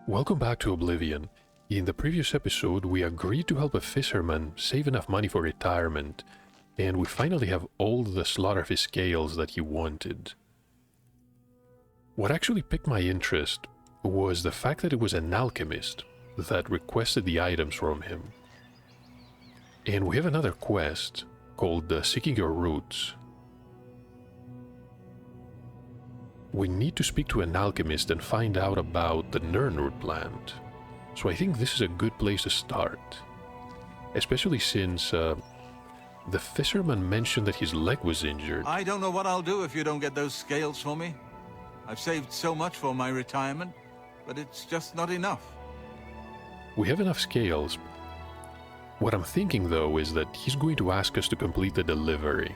Welcome back to Oblivion. In the previous episode, we agreed to help a fisherman save enough money for retirement, and we finally have all the slaughter of his scales that he wanted. What actually piqued my interest was the fact that it was an alchemist that requested the items from him. And we have another quest called Seeking Your Roots. We need to speak to an alchemist and find out about the Nirnroot plant. So I think this is a good place to start. Especially since the fisherman mentioned that his leg was injured. I don't know what I'll do if you don't get those scales for me. I've saved so much for my retirement, but it's just not enough. We have enough scales. What I'm thinking though is that he's going to ask us to complete the delivery.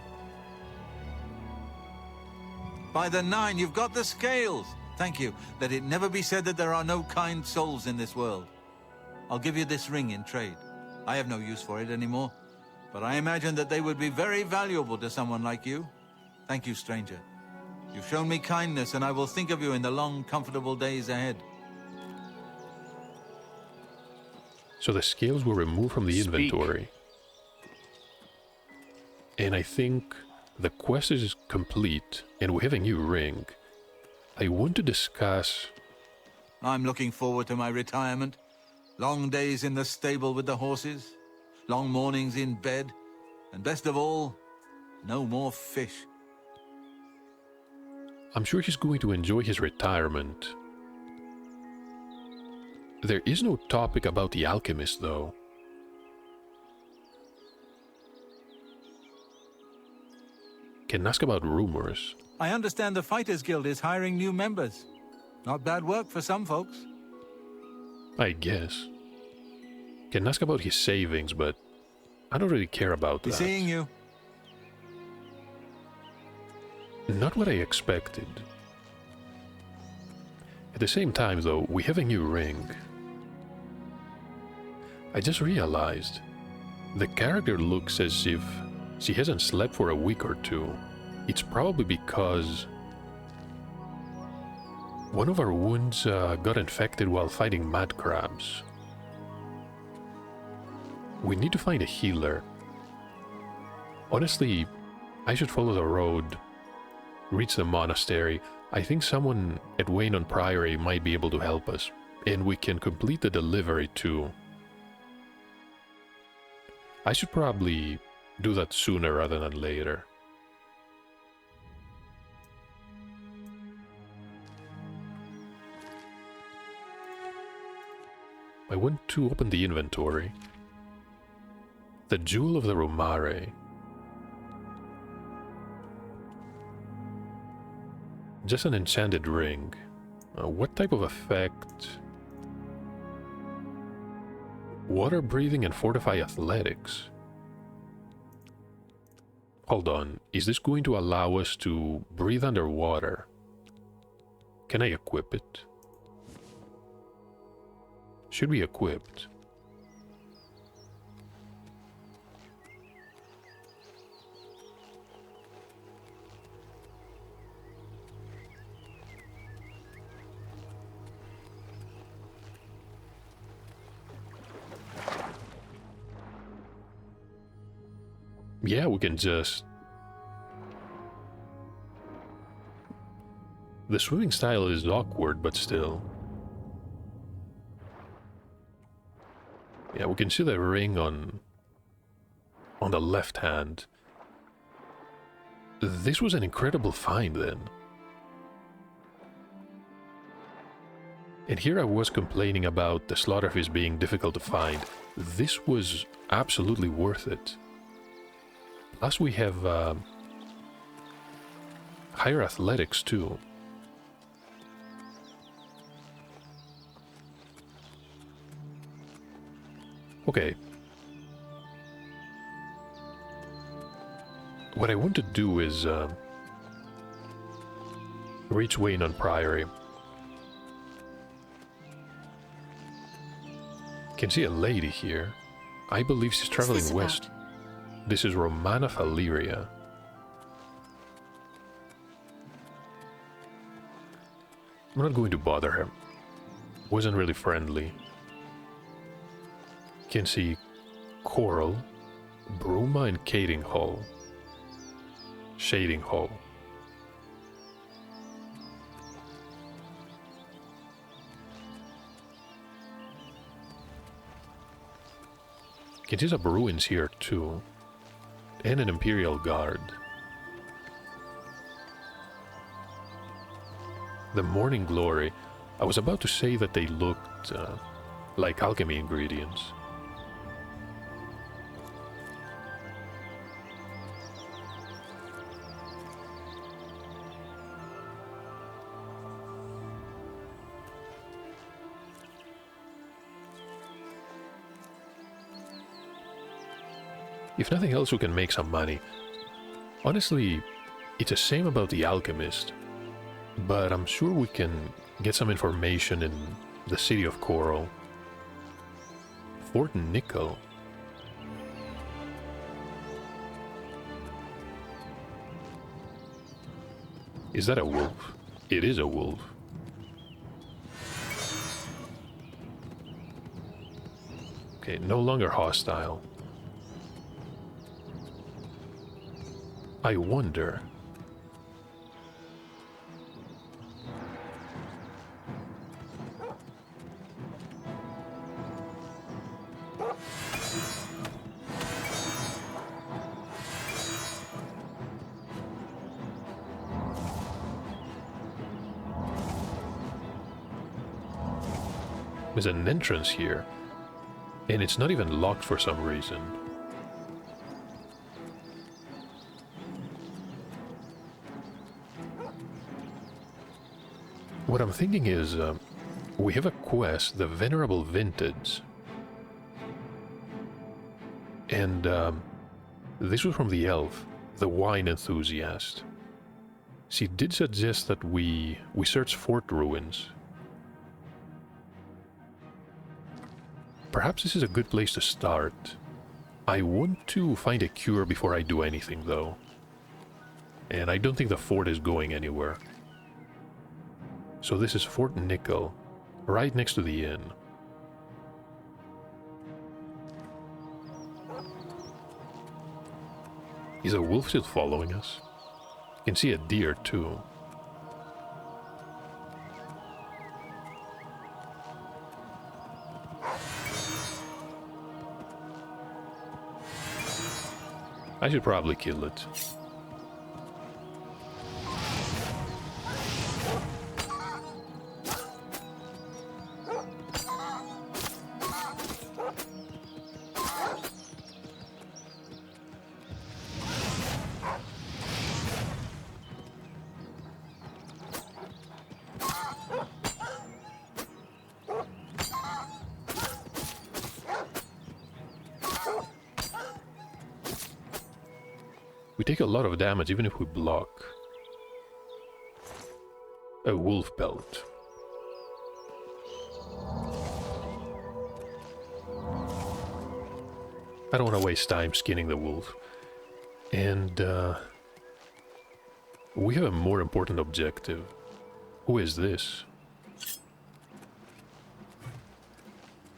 By the 9, you've got the scales! Thank you. Let it never be said that there are no kind souls in this world. I'll give you this ring in trade. I have no use for it anymore, but I imagine that they would be very valuable to someone like you. Thank you, stranger. You've shown me kindness, and I will think of you in the long, comfortable days ahead. So the scales were removed from the inventory. And I think the quest is complete, and we have a new ring. I want to discuss... I'm looking forward to my retirement. Long days in the stable with the horses, long mornings in bed, and best of all, no more fish. I'm sure he's going to enjoy his retirement. There is no topic about the alchemist, though. Can ask about rumors. I understand the Fighters Guild is hiring new members. Not bad work for some folks. I guess. Can ask about his savings, but I don't really care about that. Be seeing you. Not what I expected. At the same time, though, we have a new ring. I just realized the character looks as if she hasn't slept for a week or two. It's probably because one of our wounds got infected while fighting mad crabs. We need to find a healer. Honestly, I should follow the road, reach the monastery. I think someone at Wayne Priory might be able to help us, and we can complete the delivery too. I should probably do that sooner rather than later. I want to open the inventory. The Jewel of the Romare. Just an enchanted ring. What type of effect? Water breathing and fortify athletics. Hold on, is this going to allow us to breathe underwater? Can I equip it? Should be equipped. Yeah, we can just... The swimming style is awkward, but still. Yeah, we can see the ring on the left hand. This was an incredible find then. And here I was complaining about the slaughterfish being difficult to find. This was absolutely worth it. Plus we have higher athletics too. Okay. What I want to do is reach Wayne Priory. Can see a lady here. I believe she's traveling west. This is Romana Faleria. I'm not going to bother her. wasn't really friendly. Can see Coral, Bruma, and Shading Hall. Shading Hall. Can see some ruins here too, and an Imperial Guard. The Morning Glory. I was about to say that they looked like alchemy ingredients. If nothing else, we can make some money. Honestly, it's a shame about the Alchemist, but I'm sure we can get some information in the city of Coral. Fort Nickel. Is that a wolf? It is a wolf. Okay, no longer hostile. I wonder. There's an entrance here, and it's not even locked for some reason. What I'm thinking is, we have a quest, the Venerable Vintage. And this was from the elf, the wine enthusiast. She did suggest that we search fort ruins. Perhaps this is a good place to start. I want to find a cure before I do anything, though. And I don't think the fort is going anywhere. So this is Fort Nickel, right next to the inn. Is a wolf still following us? You can see a deer too. I should probably kill it. We take a lot of damage even if we block. A wolf belt. I don't want to waste time skinning the wolf. And we have a more important objective. Who is this?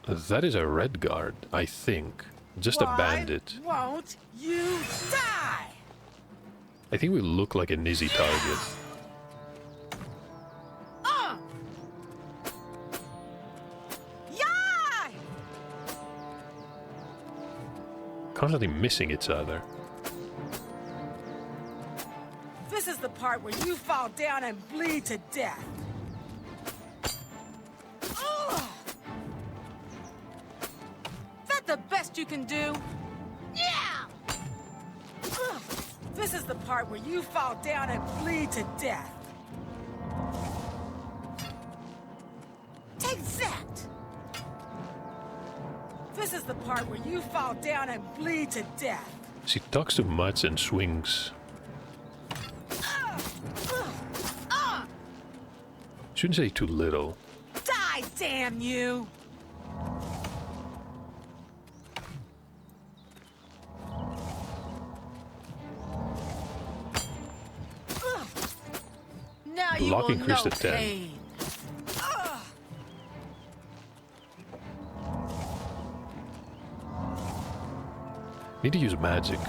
That is a red guard, I think. Just a bandit. Why won't you die? I think we look like an easy target. Yeah! Constantly missing each other. This is the part where you fall down and bleed to death. Ugh. That the best you can do? Yeah! Ugh. This is the part where you fall down and bleed to death. Take that! This is the part where you fall down and bleed to death. She talks too much and swings. Shouldn't say too little. Die, damn you! Now you Block will increased know to 10. pain. Need to use magic.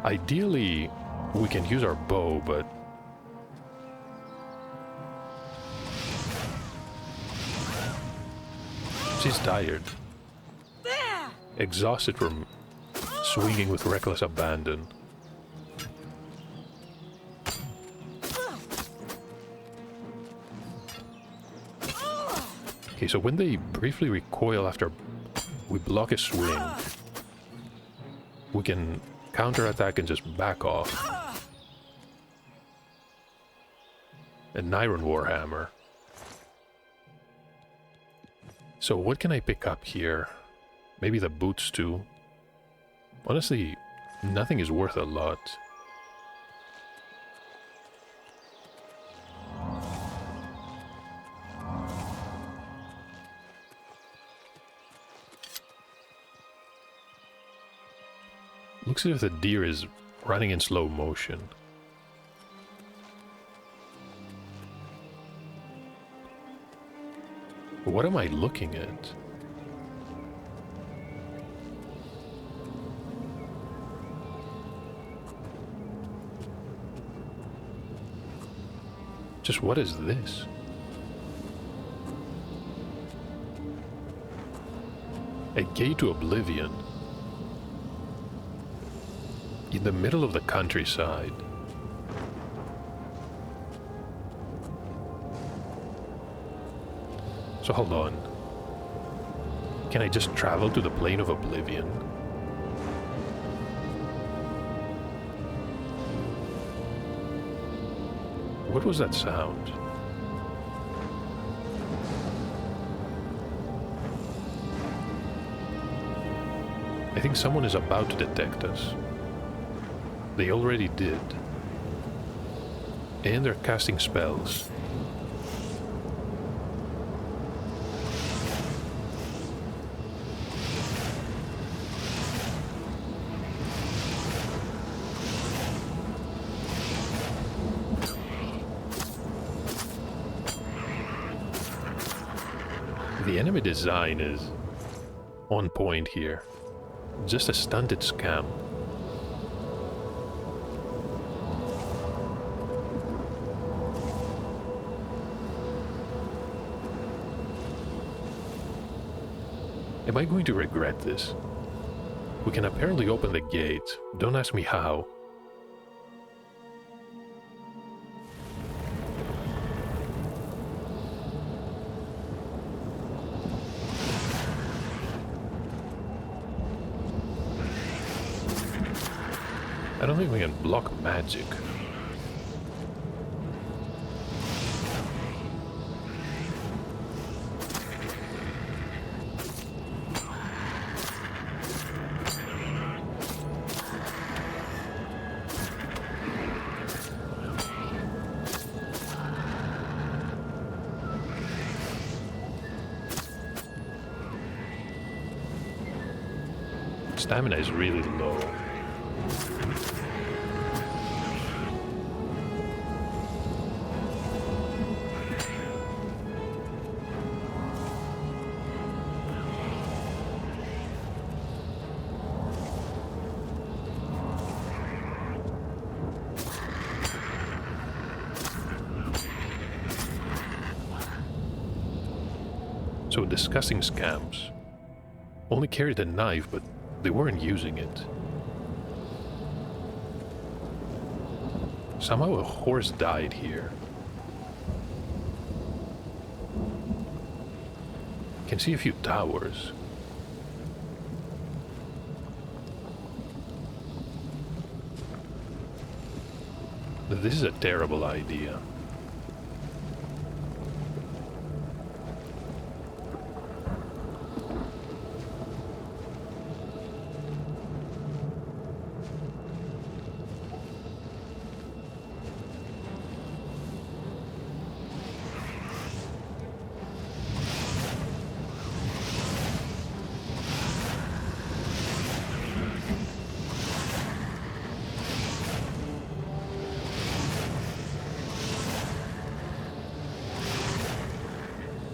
Ideally, we can use our bow, but... She's tired. Exhausted from swinging with reckless abandon. Okay, so when they briefly recoil after we block a swing, we can counterattack and just back off. An iron warhammer. So what can I pick up here? Maybe the boots too. Honestly, nothing is worth a lot. Looks as if the deer is running in slow motion. What am I looking at? Just what is this? A gate to Oblivion. In the middle of the countryside. So hold on. Can I just travel to the plane of Oblivion? What was that sound? I think someone is about to detect us. They already did. And they're casting spells. The enemy design is on point here. Just a stunted scam. Am I going to regret this? We can apparently open the gate. Don't ask me how. I don't think we can block magic. Stamina is really low. So discussing scams. Only carried a knife, but they weren't using it. Somehow a horse died here. Can see a few towers. This is a terrible idea.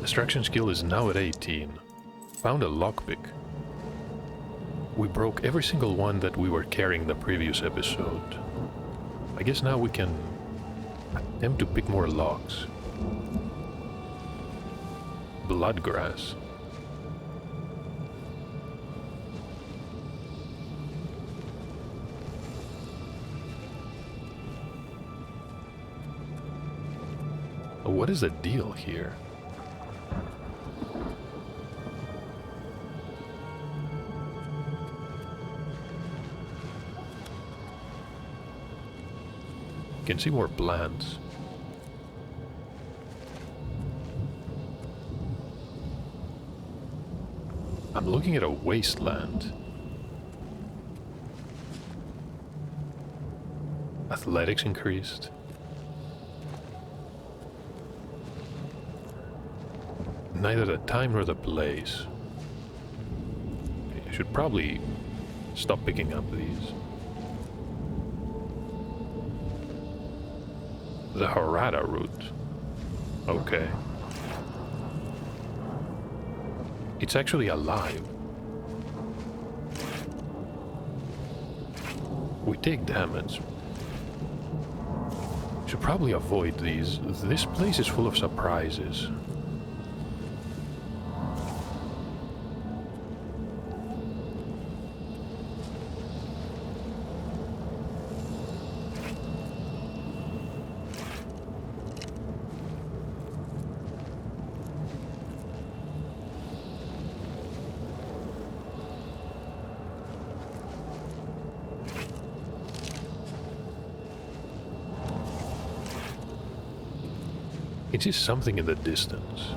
Destruction skill is now at 18. Found a lockpick. We broke every single one that we were carrying the previous episode. I guess now we can attempt to pick more logs. Bloodgrass. What is the deal here? You can see more plants. I'm looking at a wasteland. Athletics increased. Neither the time nor the place. I should probably stop picking up these. The Harada route. Okay. It's actually alive. We take damage. Should probably avoid these. This place is full of surprises. I can see something in the distance.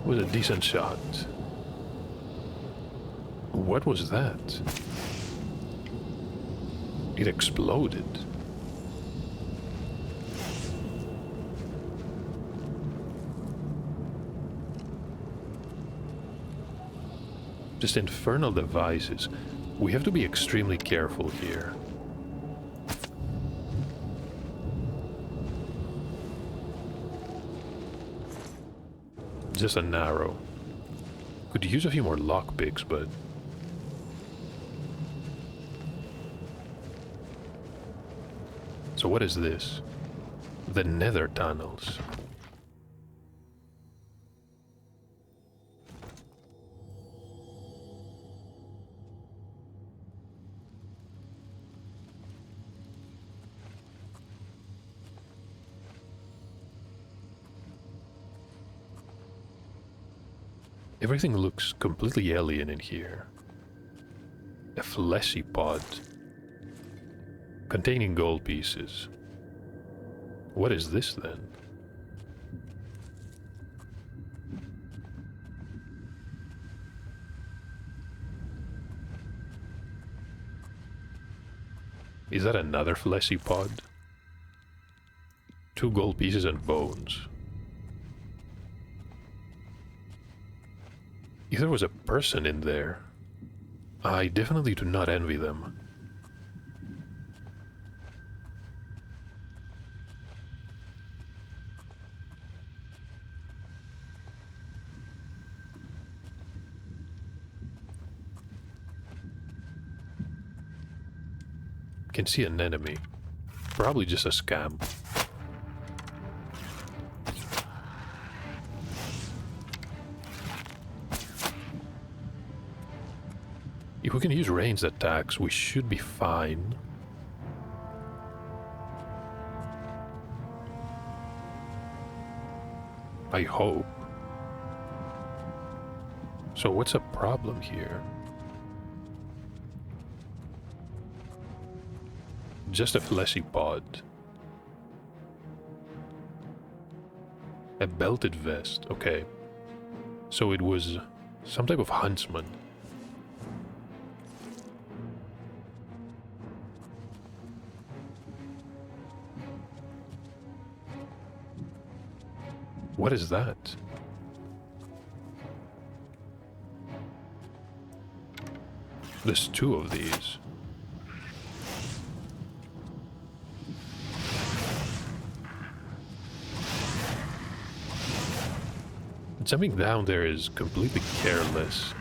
It was a decent shot. What was that? It exploded. Just infernal devices. We have to be extremely careful here. Just an arrow. Could use a few more lockpicks, but... So what is this? The nether tunnels. Everything looks completely alien in here. A fleshy pod. Containing gold pieces. What is this then? Is that another fleshy pod? 2 gold pieces and bones. If there was a person in there, I definitely do not envy them. Can see an enemy. Probably just a scam. If we can use ranged attacks, we should be fine. I hope. So what's a problem here? Just a fleshy pod. A belted vest, okay. So it was some type of huntsman. What is that? There's two of these. Jumping down there is completely careless.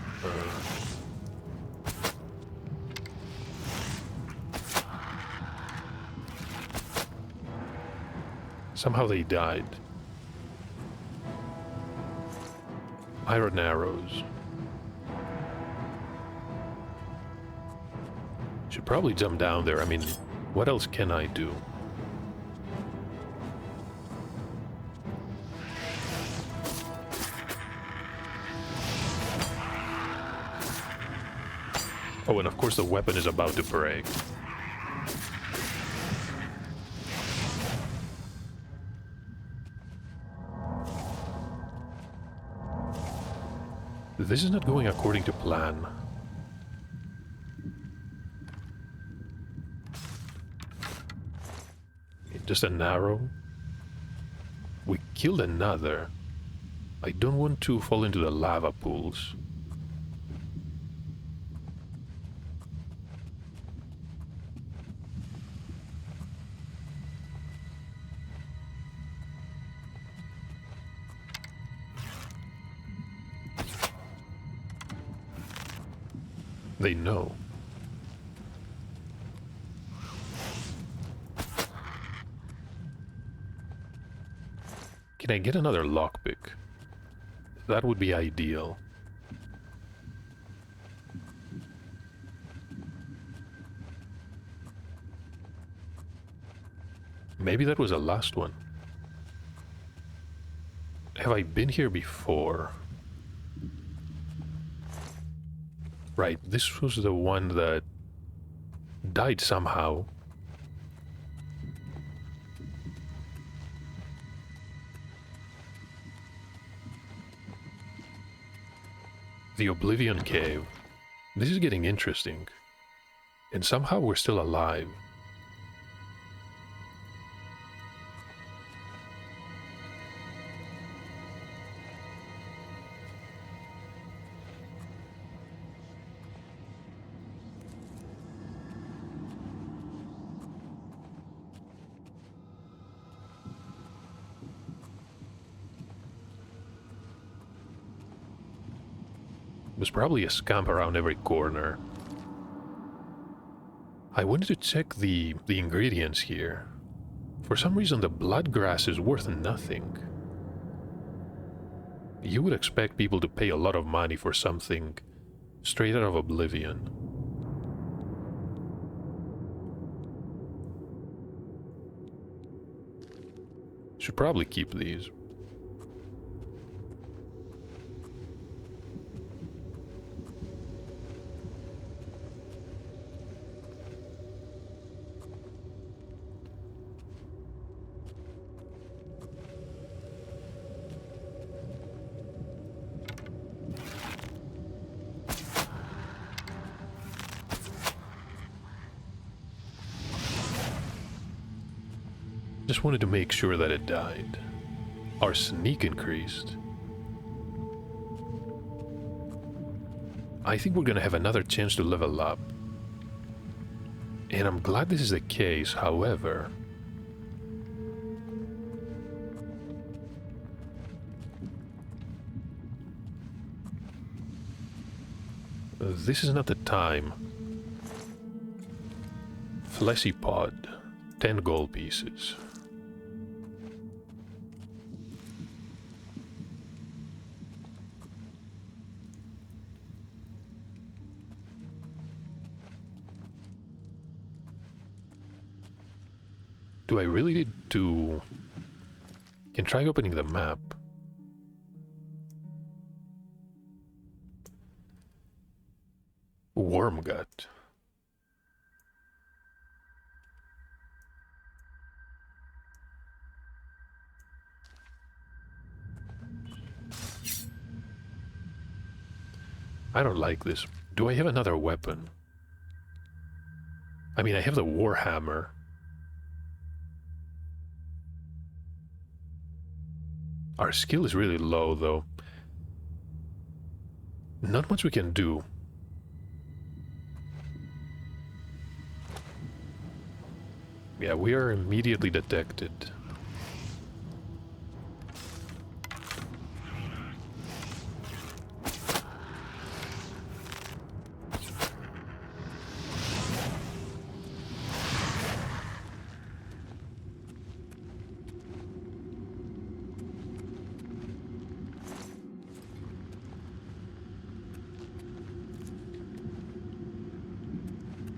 Somehow they died. Iron arrows. Should probably jump down there. I mean, what else can I do? Oh, and of course the weapon is about to break. This is not going according to plan. Just an arrow. We killed another. I don't want to fall into the lava pools. They know. Can I get another lockpick? That would be ideal. Maybe that was the last one. Have I been here before? Right, this was the one that died somehow. The Oblivion Cave. This is getting interesting. And somehow we're still alive. There's probably a scamp around every corner. I wanted to check the ingredients here. For some reason the bloodgrass is worth nothing. You would expect people to pay a lot of money for something straight out of Oblivion. Should probably keep these. Just wanted to make sure that it died. Our sneak increased. I think we're gonna have another chance to level up. And I'm glad this is the case, however... this is not the time. Fleshy pod. 10 gold pieces. Do I really need to... Can try opening the map. Worm gut. I don't like this. Do I have another weapon? I mean, I have the Warhammer. Our skill is really low, though. Not much we can do. Yeah, we are immediately detected.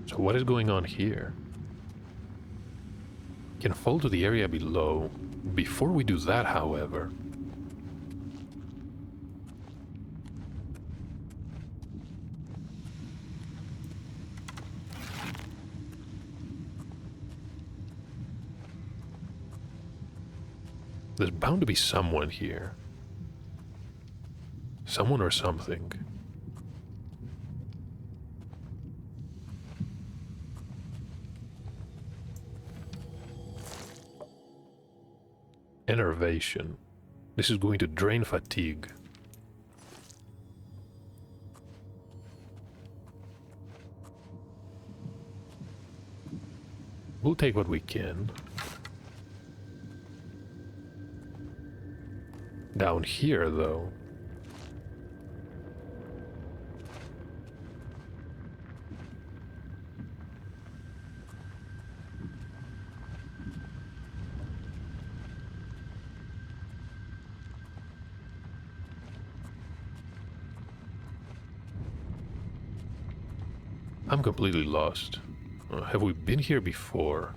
So what is going on here? Can fall to the area below. Before we do that, however... there's bound to be someone here. Someone or something. Enervation. This is going to drain fatigue. We'll take what we can. Down here, though. I'm completely lost. Have we been here before?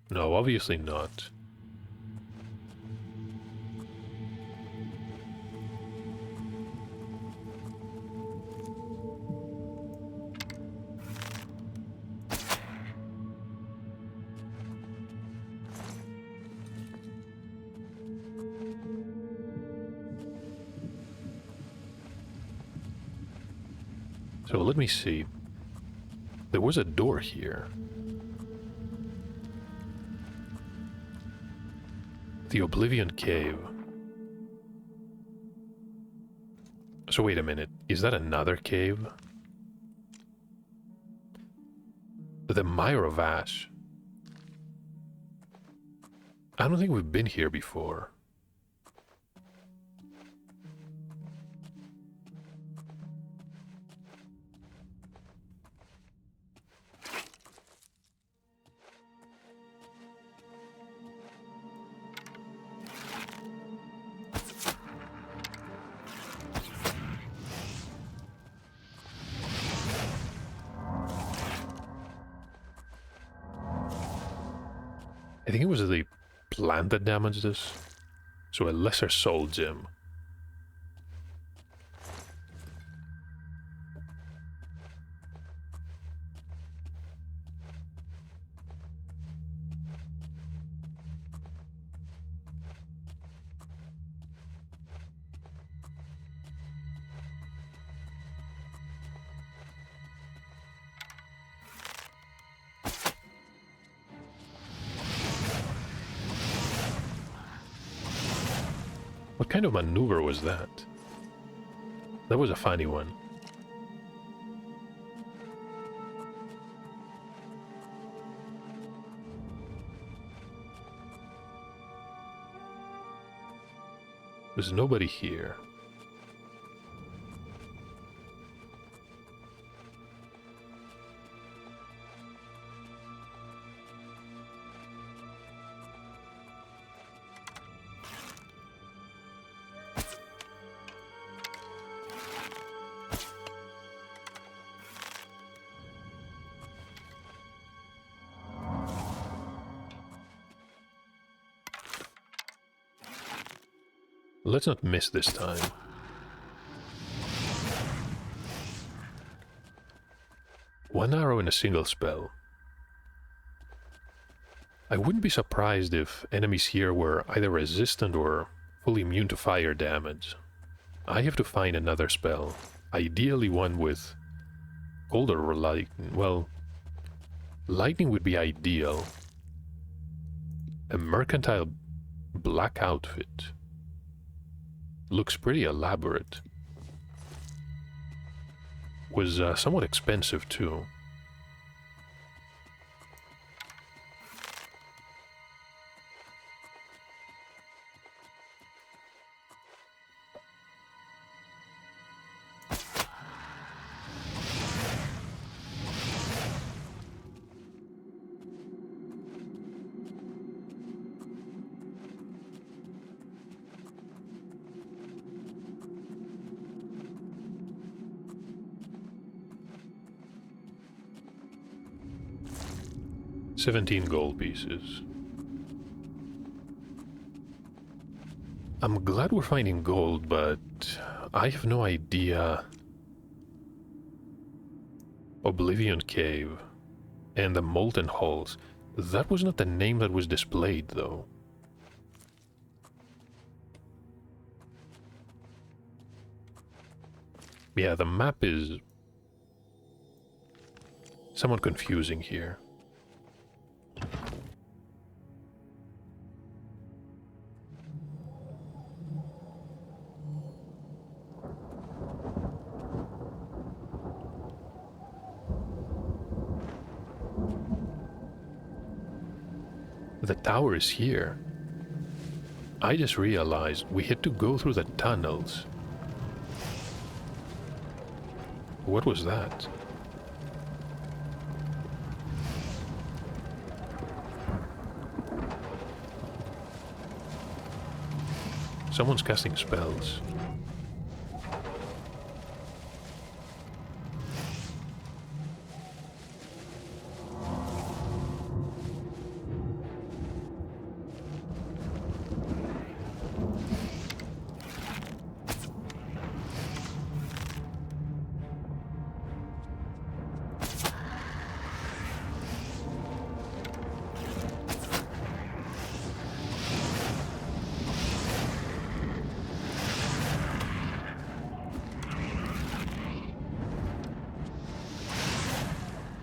No, obviously not. So let me see. There was a door here. The Oblivion Cave. So wait a minute. Is that another cave? The Mire of Ash. I don't think we've been here before. I think it was the plant that damaged us. So a lesser soul gem. What kind of maneuver was that? That was a funny one. There's nobody here. Let's not miss this time. One arrow in a single spell. I wouldn't be surprised if enemies here were either resistant or fully immune to fire damage. I have to find another spell. Ideally one with cold or lightning. Well, lightning would be ideal. A mercantile black outfit. Looks pretty elaborate. Was somewhat expensive too. 17 gold pieces. I'm glad we're finding gold, but I have no idea. Oblivion Cave and the Molten Halls. That was not the name that was displayed, though. Yeah, the map is somewhat confusing here. The tower is here. I just realized we had to go through the tunnels. What was that? Someone's casting spells.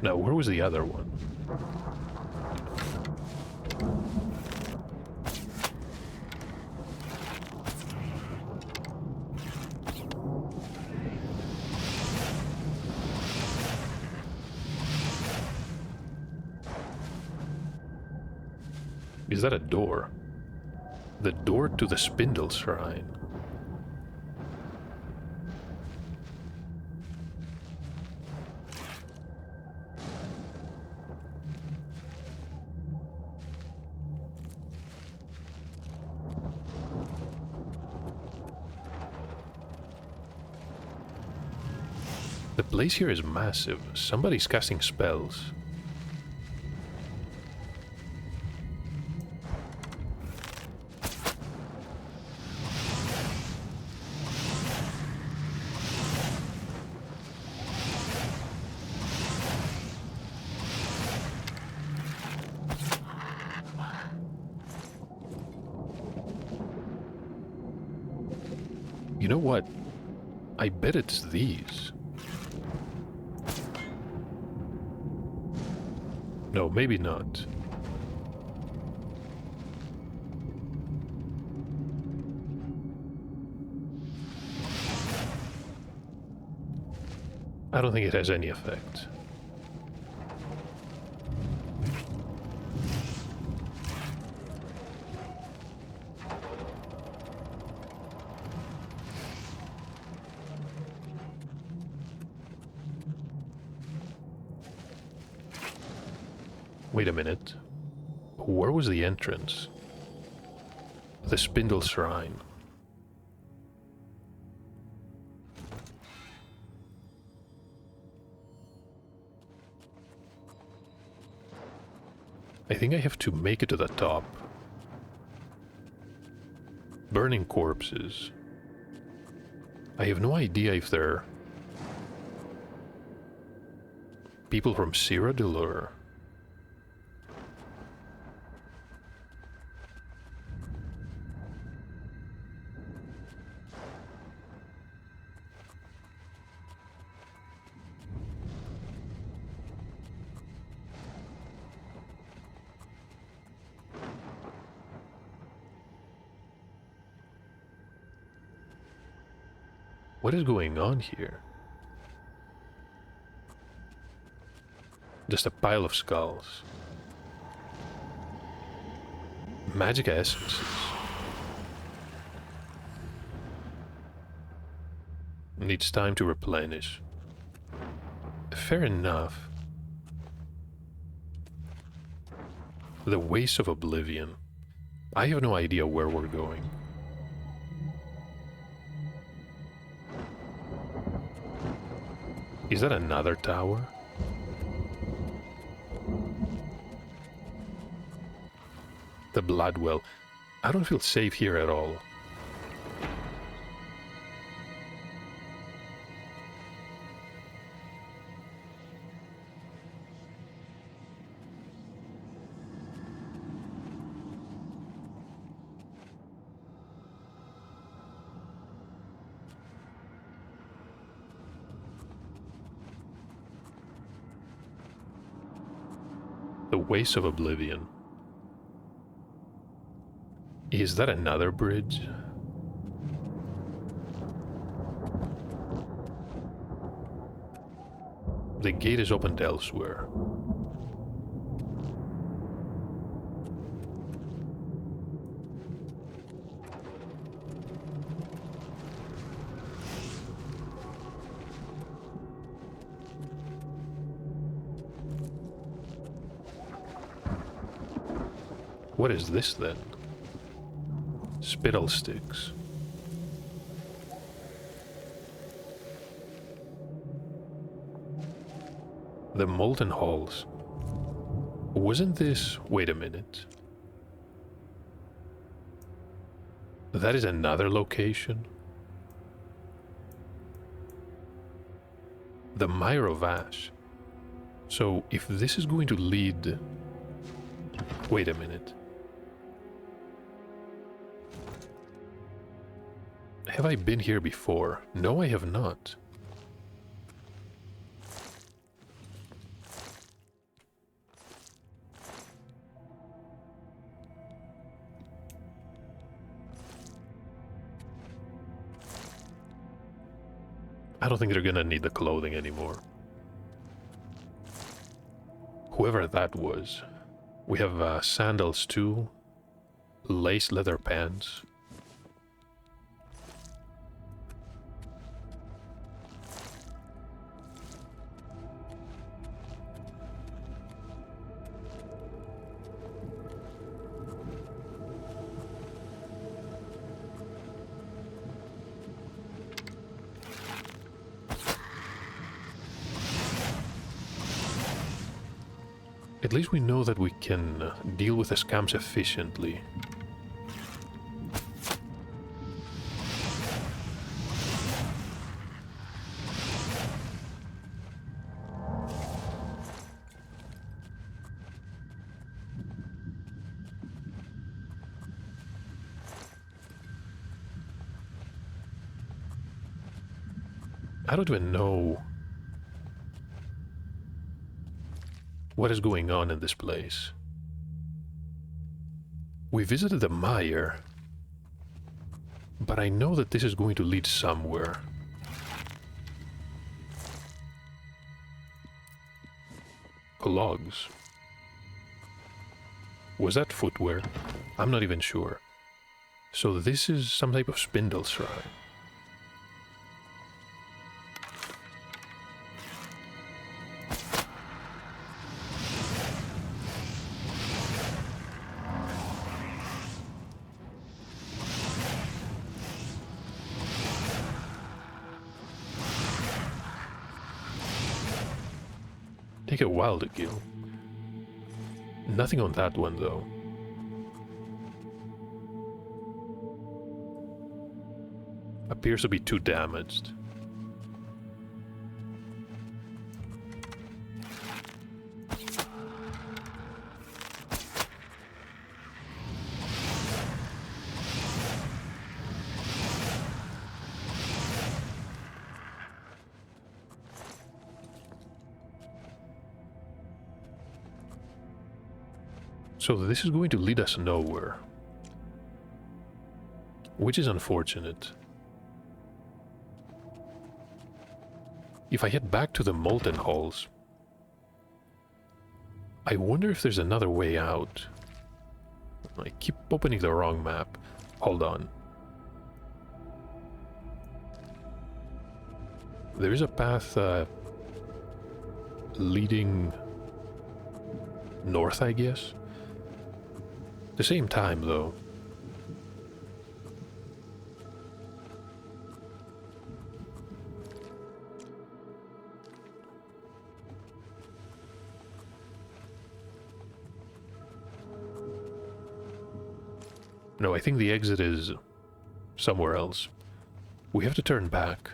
Now, where was the other one? Is that a door? The door to the Spindle Shrine. The place here is massive. Somebody's casting spells. You know what? I bet it's these. No, maybe not. I don't think it has any effect. Wait a minute. Where was the entrance? The Spindle Shrine. I think I have to make it to the top. Burning corpses. I have no idea if they're people from Cyrodiil. What is going on here? Just a pile of skulls. Magic essences. Needs time to replenish. Fair enough. The Waste of Oblivion. I have no idea where we're going. Is that another tower? the Bloodwell. I don't feel safe here at all. The Ways of Oblivion. Is that another bridge? The gate is opened elsewhere. What is this then? Spittle sticks. The Molten Halls. Wasn't this... Wait a minute. That is another location? The Mire of Ash. So, if this is going to lead... Wait a minute. Have I been here before? No, I have not. I don't think they're gonna need the clothing anymore. Whoever that was. We have sandals too. Lace leather pants. At least we know that we can deal with the scams efficiently. I don't even know what is going on in this place. We visited the mire, but I know that this is going to lead somewhere. Clogs. Was that footwear? I'm not even sure. So this is some type of spindle shrine. Take a while to kill. Nothing on that one though. Appears to be too damaged. So this is going to lead us nowhere. Which is unfortunate. If I head back to the Molten Halls, I wonder if there's another way out. I keep opening the wrong map. Hold on. There is a path leading north, I guess. At the same time, though, No, I think the exit is somewhere else. We have to turn back.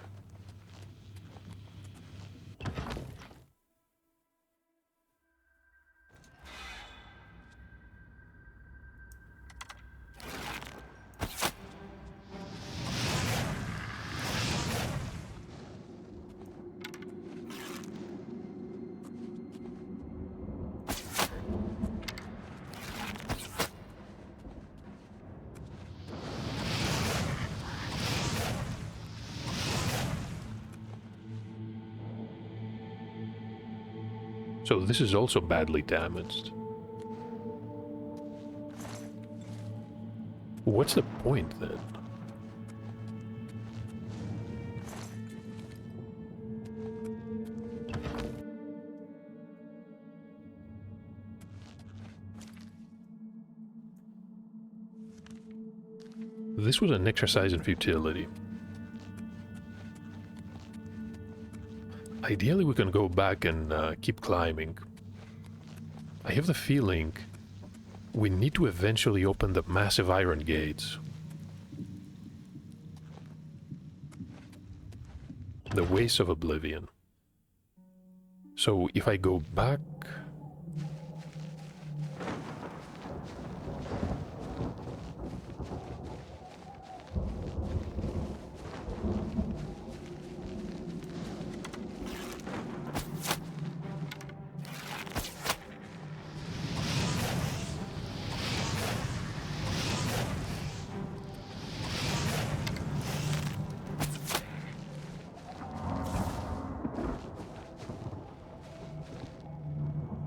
So this is also badly damaged. What's the point then? This was an exercise in futility. Ideally, we can go back and keep climbing. I have the feeling we need to eventually open the massive iron gates. The Waste of Oblivion. So if I go back...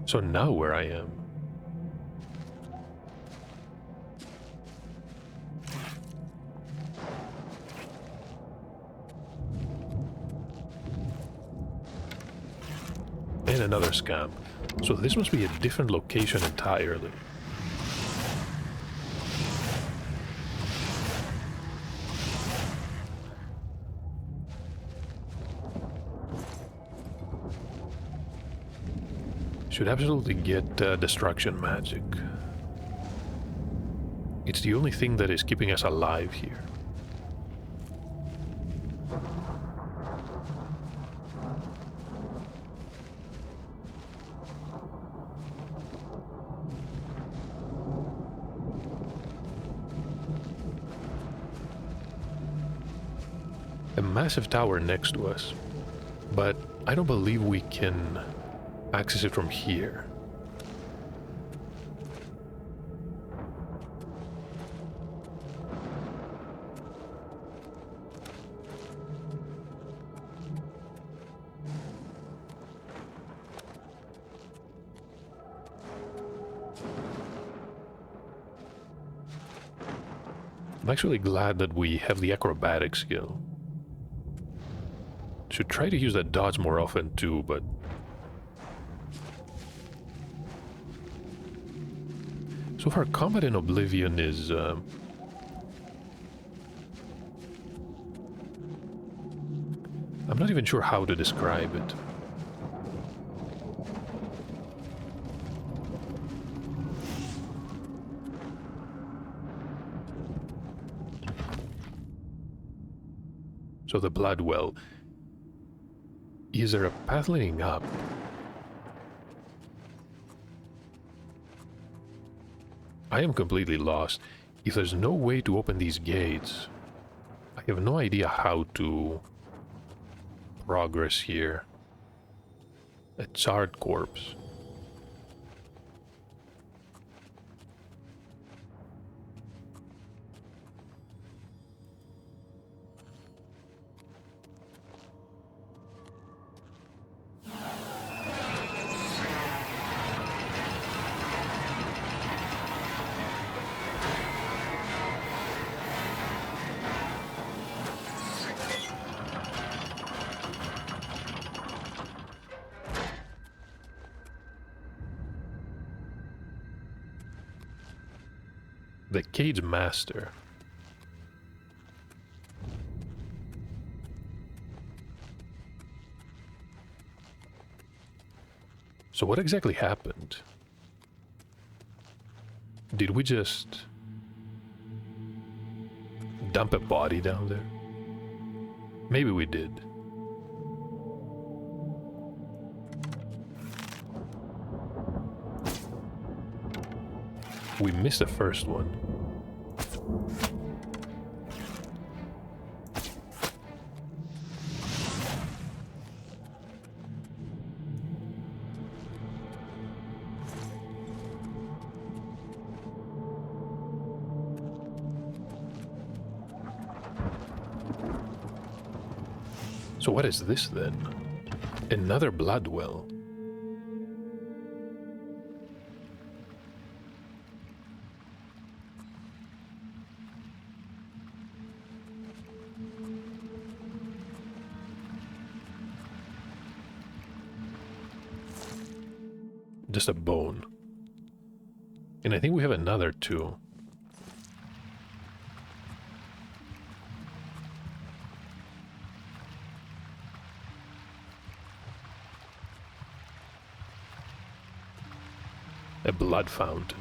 So now where I am. And another scam. So this must be a different location entirely. Should absolutely get destruction magic. It's the only thing that is keeping us alive here. A massive tower next to us, but I don't believe we can access it from here. I'm actually glad that we have the acrobatic skill. Should try to use that dodge more often too, but so far, combat in Oblivion is... I'm not even sure how to describe it. So the blood well. Is there a path leading up? I am completely lost. If there's no way to open these gates, I have no idea how to progress here. A charred corpse. The Cage Master. So what exactly happened? Did we just dump a body down there? Maybe we did. We missed the first one. So what is this then? Another blood well. Just a bone. And I think we have another too. A blood fountain.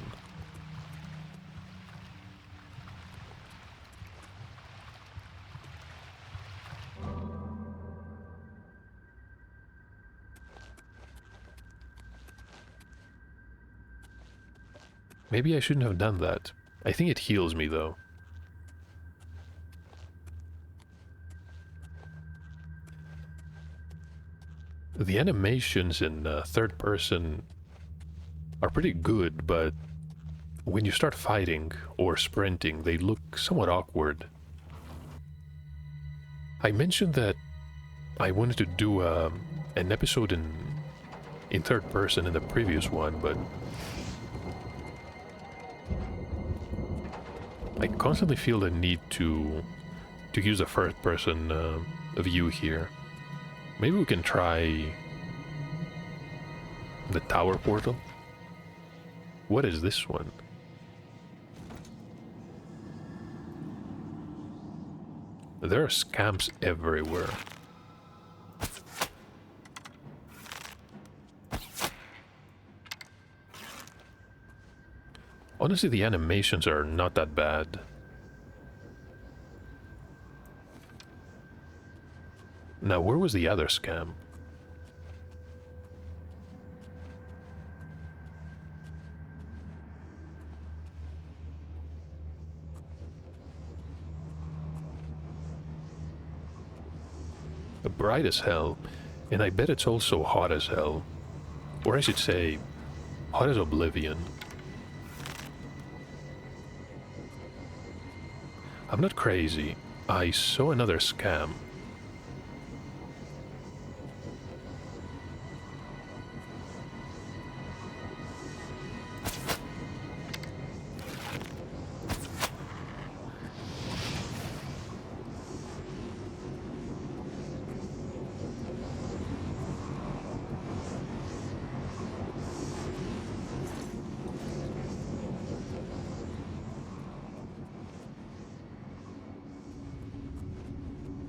Maybe I shouldn't have done that. I think it heals me though. The animations in third person are pretty good, but when you start fighting or sprinting, they look somewhat awkward. I mentioned that I wanted to do an episode in third person in the previous one, but I constantly feel the need to use a first person view here. Maybe we can try the tower portal. What is this one? There are scamps everywhere. Honestly, the animations are not that bad. Now, where was the other scam? Bright as hell, and I bet it's also hot as hell. Or I should say, hot as Oblivion. I'm not crazy. I saw another scam.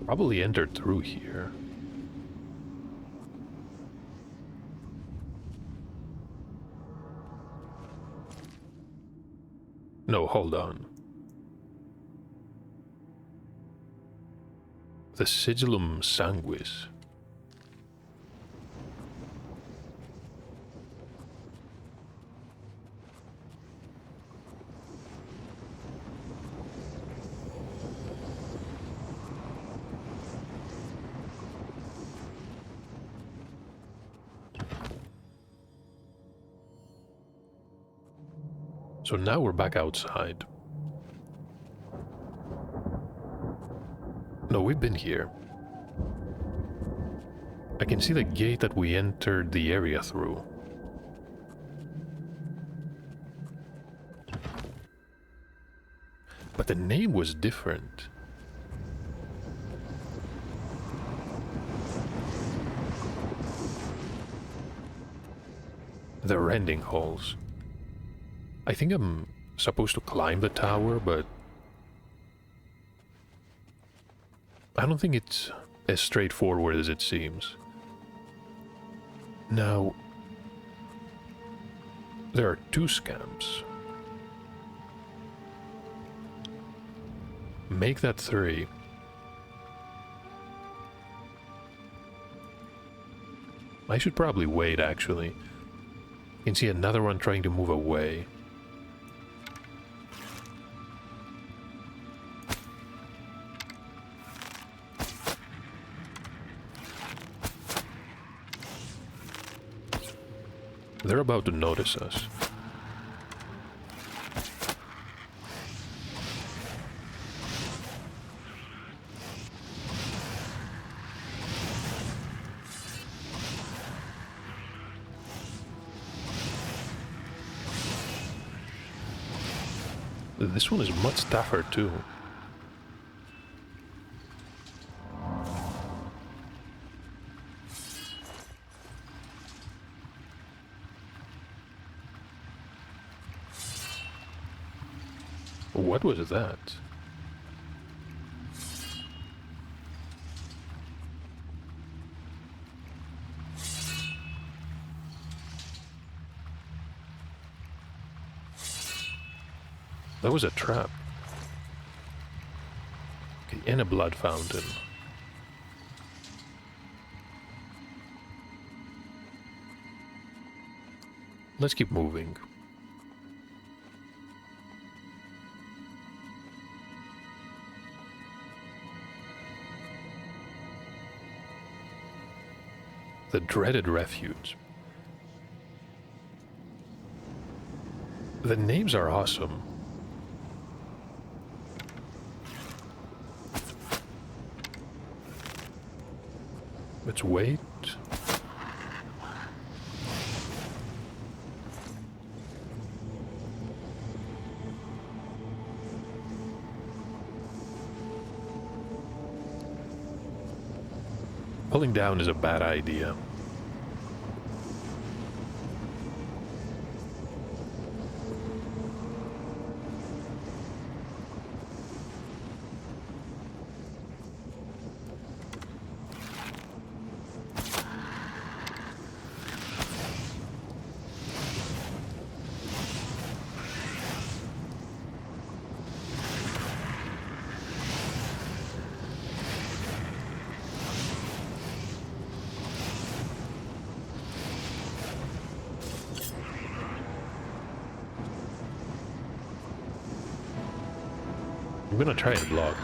Probably entered through here. No, hold on. The Sigillum Sanguis. So now we're back outside. No, we've been here. I can see the gate that we entered the area through. But the name was different. The rending halls. I think I'm supposed to climb the tower, but I don't think it's as straightforward as it seems. Now, there are two scams. Make that 3. I should probably wait, actually. You can see another one trying to move away. They're about to notice us. This one is much tougher too. What was that? That was a trap. Okay, and a blood fountain. Let's keep moving. The dreaded refuge. The names are awesome. Let's wait. Pulling down is a bad idea. I'm gonna try and block.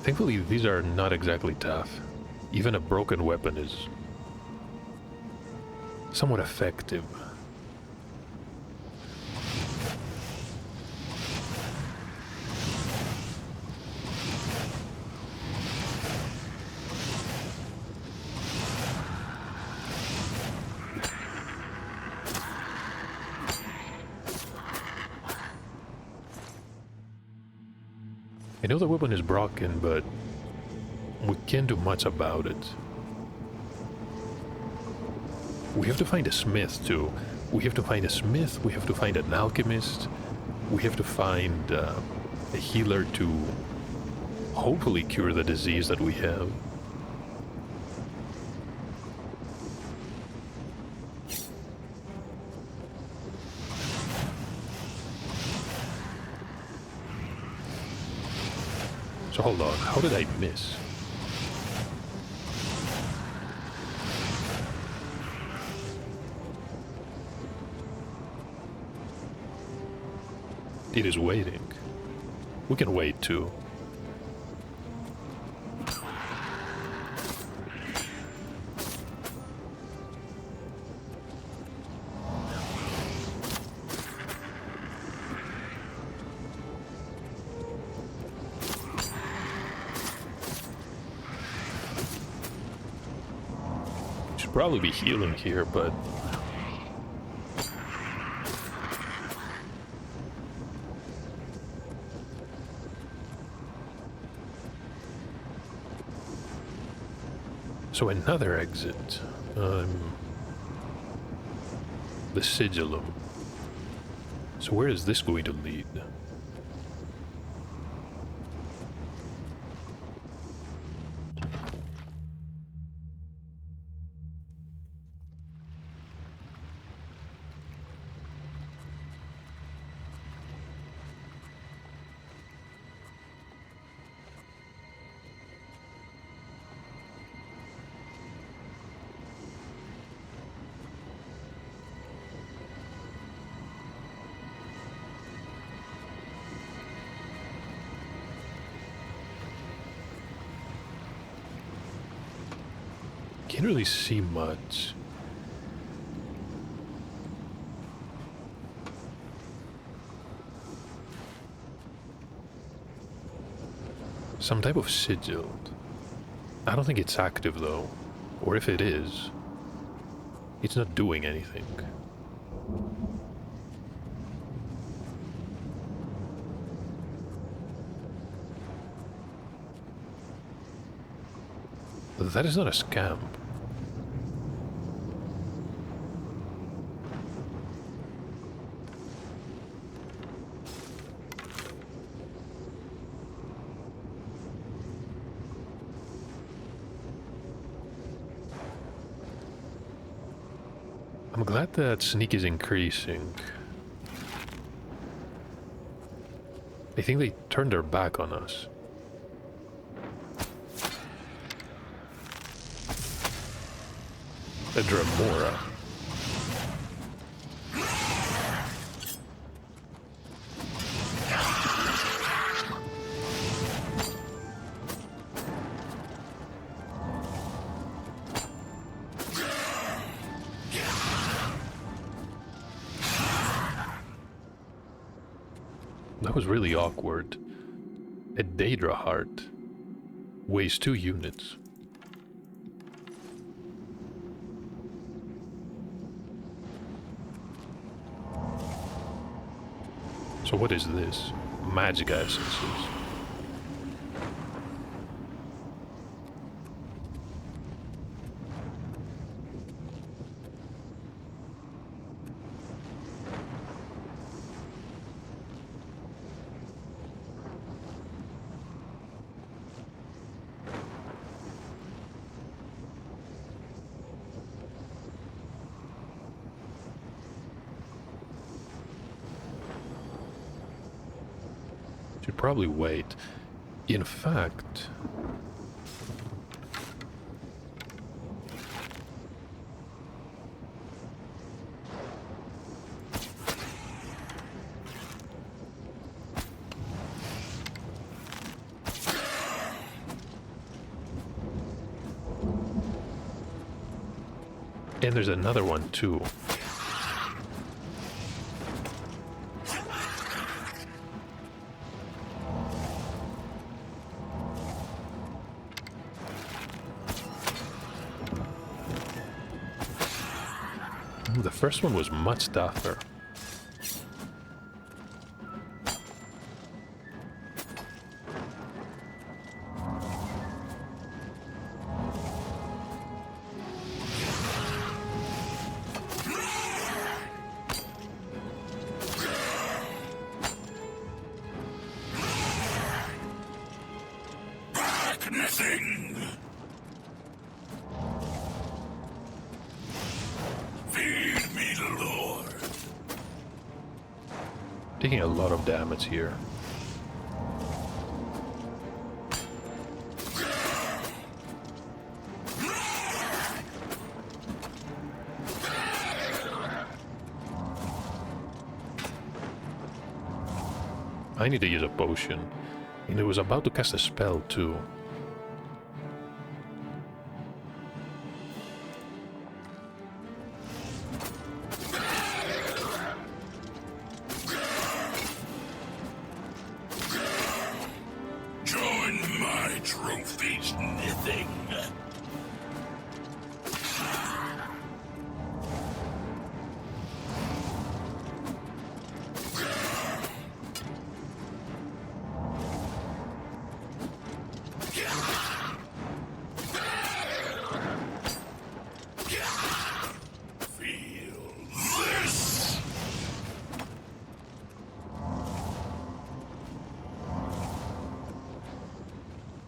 Thankfully, these are not exactly tough. Even a broken weapon is somewhat effective. I know the weapon is broken, but we can't do much about it. We have to find a smith too. We have to find a smith, we have to find an alchemist, we have to find a healer to hopefully cure the disease that we have. So hold on, how did I miss? It is waiting. We can wait too. Should probably be healing here, but so another exit. The sigillum. So where is this going to lead? can't really see much. Some type of sigil. I don't think it's active though. Or if it is, it's not doing anything. That is not a scam. I'm glad that sneak is increasing. I think they turned their back on us. A Dremora. That was really awkward. A Daedra heart. Weighs 2 units. So what is this? Magic essences. Should probably wait. In fact, and there's another one too. The first one was much tougher. Taking a lot of damage here. I need to use a potion, and it was about to cast a spell too.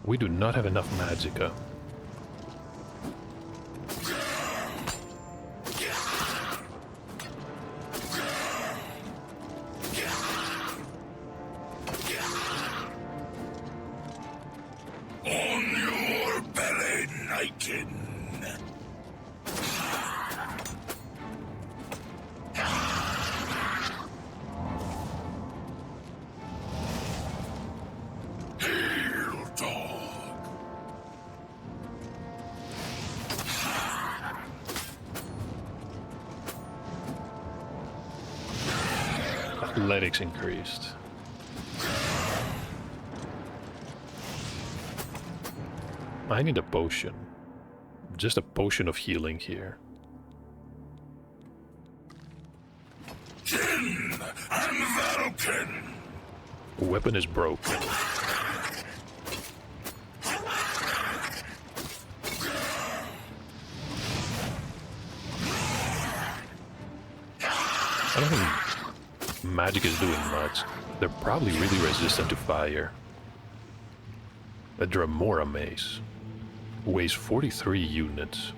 We do not have enough magicka. On your belly, Nightin. athletics increased. I need a potion. Just a potion of healing here. Jinn and Valken. Weapon is broken. I don't think magic is doing much. They're probably really resistant to fire. A Dramora mace. Weighs 43 units.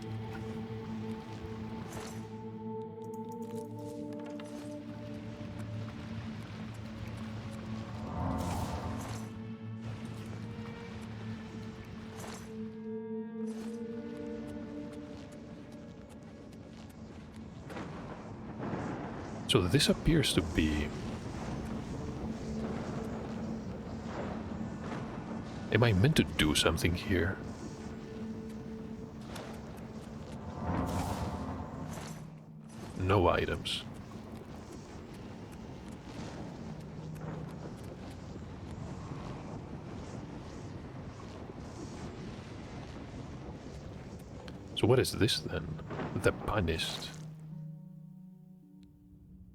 So this appears to be... Am I meant to do something here? No items. So what is this then? The Punished.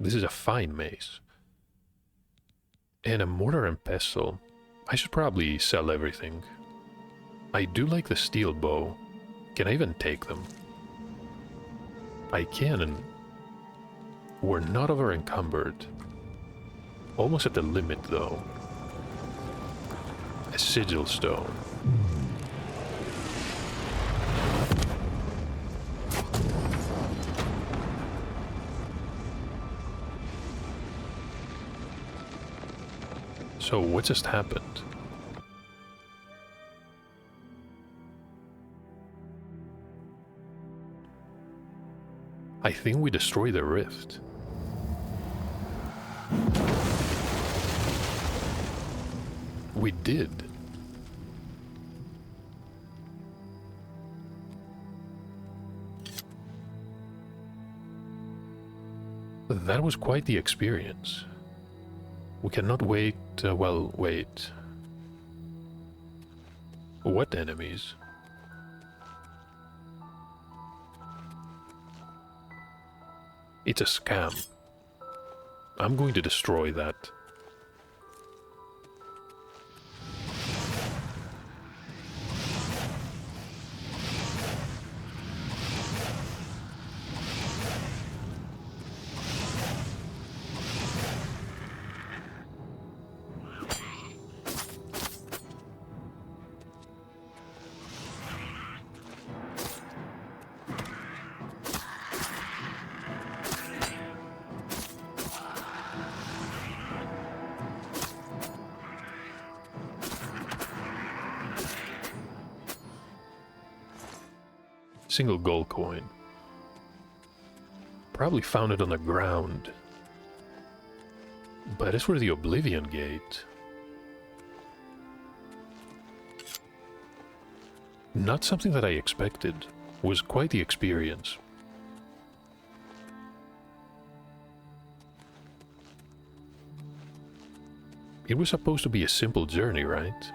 This is a fine mace. And a mortar and pestle. I should probably sell everything. I do like the steel bow. Can I even take them? I can, and we're not over encumbered. Almost at the limit though. A sigil stone. So what just happened? I think we destroyed the rift. We did. That was quite the experience. We cannot wait, well, wait. What enemies? It's a scam. I'm going to destroy that. Single gold coin. Probably found it on the ground. But it's for the Oblivion Gate. Not something that I expected. Was quite the experience. It was supposed to be a simple journey, right?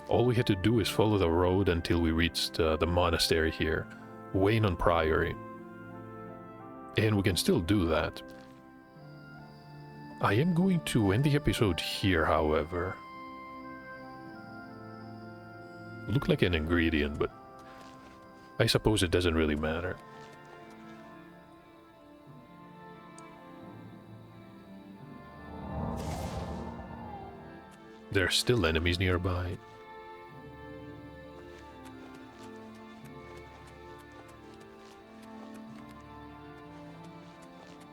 All we had to do is follow the road until we reached the monastery here, Wayne on Priory. And we can still do that. I am going to end the episode here, however. Looked like an ingredient, but I suppose it doesn't really matter. There are still enemies nearby.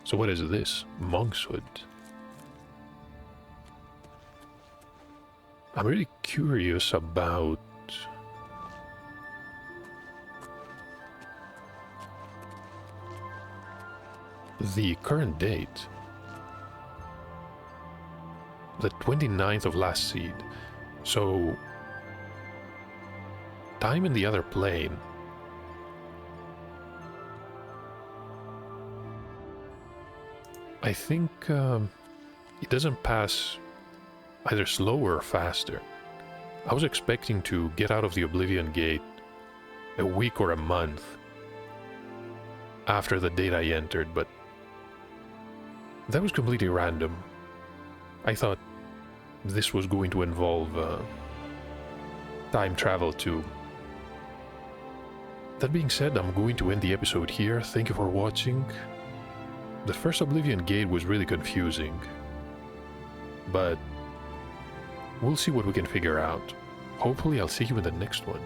So what is this? Monkshood. I'm really curious about... the current date. The 29th of last seed. So... time in the other plane. I think, it doesn't pass either slower or faster. I was expecting to get out of the Oblivion Gate a week or a month after the date I entered, but that was completely random. I thought this was going to involve time travel too. That being said, I'm going to end the episode here. Thank you for watching. The first Oblivion Gate was really confusing, but we'll see what we can figure out. Hopefully I'll see you in the next one.